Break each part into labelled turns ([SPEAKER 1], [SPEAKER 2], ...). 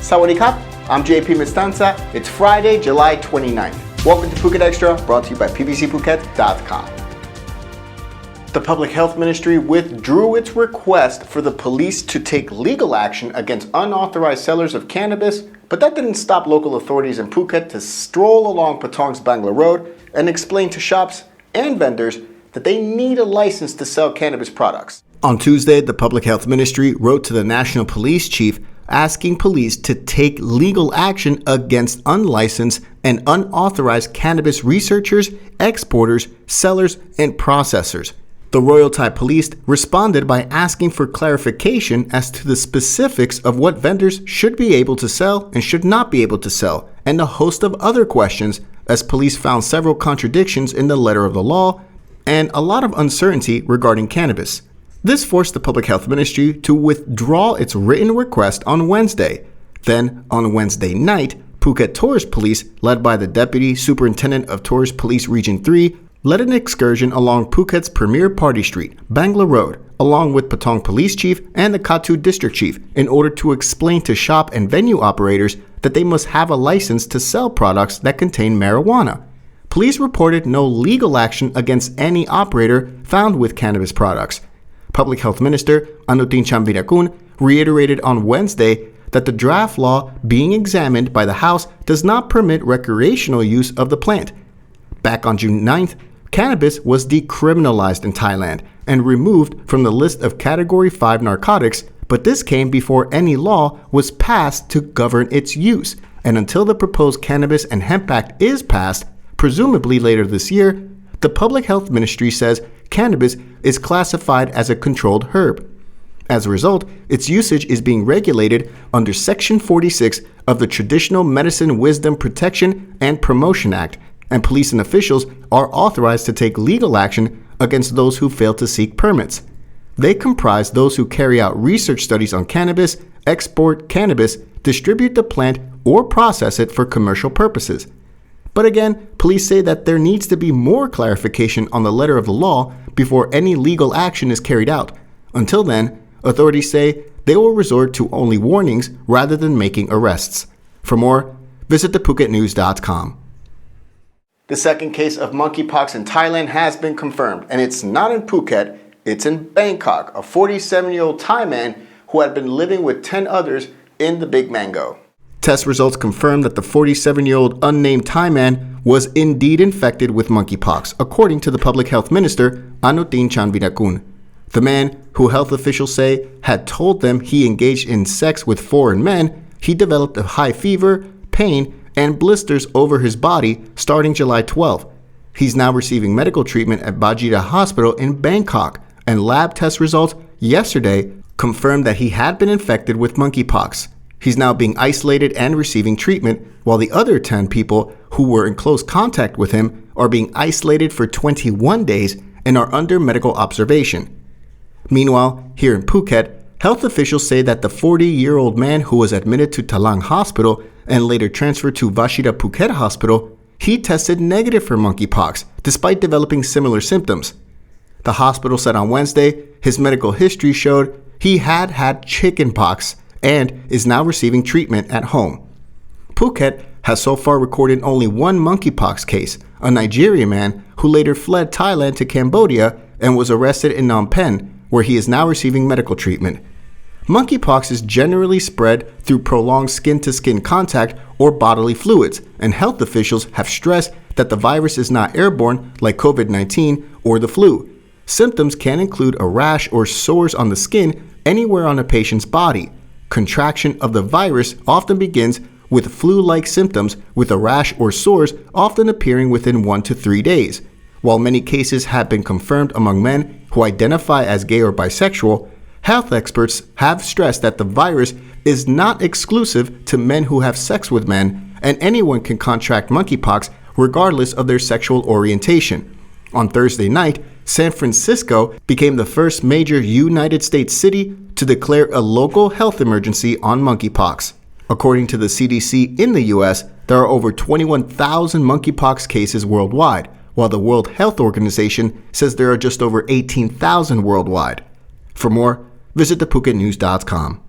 [SPEAKER 1] Sawadee-kap, I'm JP Mestanza. It's Friday, July 29th. Welcome to Phuket Extra, brought to you by pbcphuket.com. The Public Health Ministry withdrew its request for the police to take legal action against unauthorized sellers of cannabis, but that didn't stop local authorities in Phuket to stroll along Patong's Bangla Road and explain to shops and vendors that they need a license to sell cannabis products. On Tuesday, the Public Health Ministry wrote to the National Police Chief asking police to take legal action against unlicensed and unauthorized cannabis researchers, exporters, sellers, and processors. The Royal Thai Police responded by asking for clarification as to the specifics of what vendors should be able to sell and should not be able to sell, and a host of other questions, as police found several contradictions in the letter of the law and a lot of uncertainty regarding cannabis. This forced the Public Health Ministry to withdraw its written request on Wednesday. Then, on Wednesday night, Phuket Tourist Police, led by the Deputy Superintendent of Tourist Police Region 3, led an excursion along Phuket's premier party street, Bangla Road, along with Patong Police Chief and the Kathu District Chief, in order to explain to shop and venue operators that they must have a license to sell products that contain marijuana. Police reported no legal action against any operator found with cannabis products. Public Health Minister Anutin Chamvirakun reiterated on Wednesday that the draft law being examined by the House does not permit recreational use of the plant. Back on June 9th, cannabis was decriminalized in Thailand and removed from the list of Category 5 narcotics, but this came before any law was passed to govern its use. And until the proposed Cannabis and Hemp Act is passed, presumably later this year, the Public Health Ministry says cannabis is classified as a controlled herb. As a result, its usage is being regulated under Section 46 of the Traditional Medicine Wisdom Protection and Promotion Act, and police and officials are authorized to take legal action against those who fail to seek permits. They comprise those who carry out research studies on cannabis, export cannabis, distribute the plant, or process it for commercial purposes. But again, police say that there needs to be more clarification on the letter of the law before any legal action is carried out. Until then, authorities say they will resort to only warnings rather than making arrests. For more, visit thephuketnews.com. The second case of monkeypox in Thailand has been confirmed, and it's not in Phuket, it's in Bangkok, a 47-year-old Thai man who had been living with 10 others in the Big Mango. Test results confirmed that the 47-year-old unnamed Thai man was indeed infected with monkeypox, according to the Public Health Minister, Anutin Chanvirakun. The man, who health officials say had told them he engaged in sex with foreign men, he developed a high fever, pain, and blisters over his body starting July 12. He's now receiving medical treatment at Bajira Hospital in Bangkok, and lab test results yesterday confirmed that he had been infected with monkeypox. He's now being isolated and receiving treatment, while the other 10 people who were in close contact with him are being isolated for 21 days and are under medical observation. Meanwhile, here in Phuket, health officials say that the 40-year-old man who was admitted to Talang Hospital and later transferred to Vashida Phuket Hospital, he tested negative for monkeypox, despite developing similar symptoms. The hospital said on Wednesday his medical history showed he had chickenpox and is now receiving treatment at home. Phuket has so far recorded only one monkeypox case, a Nigerian man who later fled Thailand to Cambodia and was arrested in Phnom Penh, where he is now receiving medical treatment. Monkeypox is generally spread through prolonged skin-to-skin contact or bodily fluids, and health officials have stressed that the virus is not airborne like COVID-19 or the flu. Symptoms can include a rash or sores on the skin anywhere on a patient's body. Contraction of the virus often begins with flu-like symptoms, with a rash or sores often appearing within 1 to 3 days. While many cases have been confirmed among men who identify as gay or bisexual, health experts have stressed that the virus is not exclusive to men who have sex with men, and anyone can contract monkeypox regardless of their sexual orientation. On Thursday night, San Francisco became the first major United States city to declare a local health emergency on monkeypox. According to the CDC in the US, there are over 21,000 monkeypox cases worldwide, while the World Health Organization says there are just over 18,000 worldwide. For more, visit thephuketnews.com.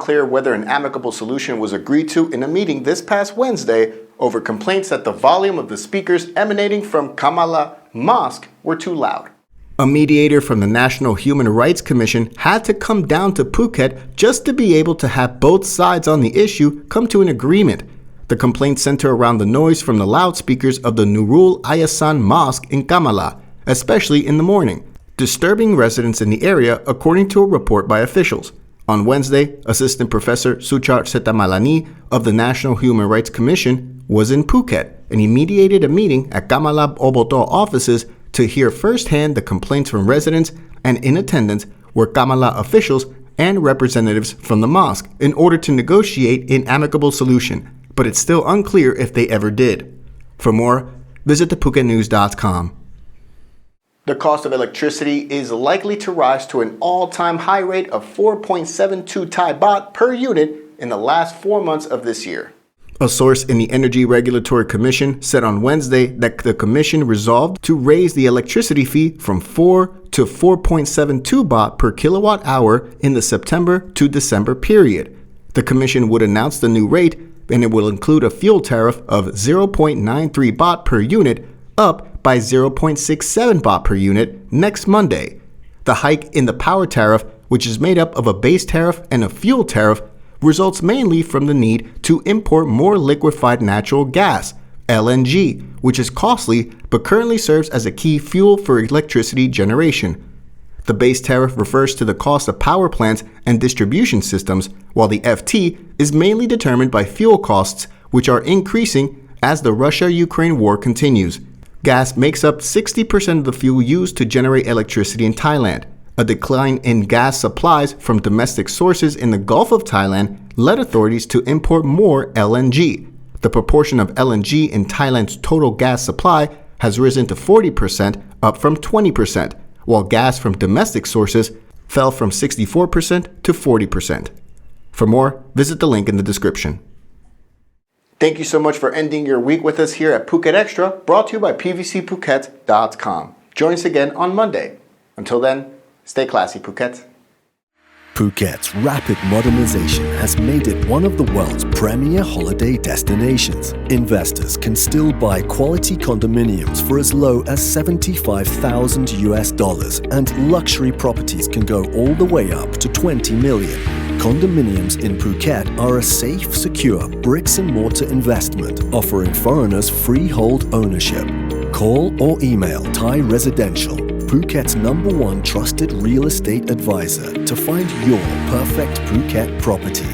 [SPEAKER 1] unclear whether an amicable solution was agreed to in a meeting this past Wednesday over complaints that the volume of the speakers emanating from Kamala mosque were too loud. A mediator from the National Human Rights Commission had to come down to Phuket just to be able to have both sides on the issue come to an agreement. The complaints center around the noise from the loudspeakers of the Nurul Ayasan Mosque in Kamala, especially in the morning, disturbing residents in the area according to a report by officials. On Wednesday, Assistant Professor Suchar Setamalani of the National Human Rights Commission was in Phuket, and he mediated a meeting at Kamala Oboto offices to hear firsthand the complaints from residents, and in attendance were Kamala officials and representatives from the mosque in order to negotiate an amicable solution, but it's still unclear if they ever did. For more, visit thephuket.news.com. The cost of electricity is likely to rise to an all-time high rate of 4.72 Thai baht per unit in the last 4 months of this year. A source in the Energy Regulatory Commission said on Wednesday that the Commission resolved to raise the electricity fee from 4 to 4.72 baht per kilowatt hour in the September to December period. The Commission would announce the new rate, and it will include a fuel tariff of 0.93 baht per unit, up by 0.67 baht per unit next Monday. The hike in the power tariff, which is made up of a base tariff and a fuel tariff, results mainly from the need to import more liquefied natural gas, LNG, which is costly but currently serves as a key fuel for electricity generation. The base tariff refers to the cost of power plants and distribution systems, while the FT is mainly determined by fuel costs, which are increasing as the Russia-Ukraine war continues. Gas makes up 60% of the fuel used to generate electricity in Thailand. A decline in gas supplies from domestic sources in the Gulf of Thailand led authorities to import more LNG. The proportion of LNG in Thailand's total gas supply has risen to 40%, up from 20%, while gas from domestic sources fell from 64% to 40%. For more, visit the link in the description. Thank you so much for ending your week with us here at Phuket Extra, brought to you by pvcphuket.com. Join us again on Monday. Until then, stay classy, Phuket.
[SPEAKER 2] Phuket's rapid modernization has made it one of the world's premier holiday destinations. Investors can still buy quality condominiums for as low as $75,000 and luxury properties can go all the way up to 20 million. Condominiums in Phuket are a safe, secure bricks-and-mortar investment offering foreigners freehold ownership. Call or email Thai Residential, Phuket's #1 trusted real estate advisor, to find your perfect Phuket property.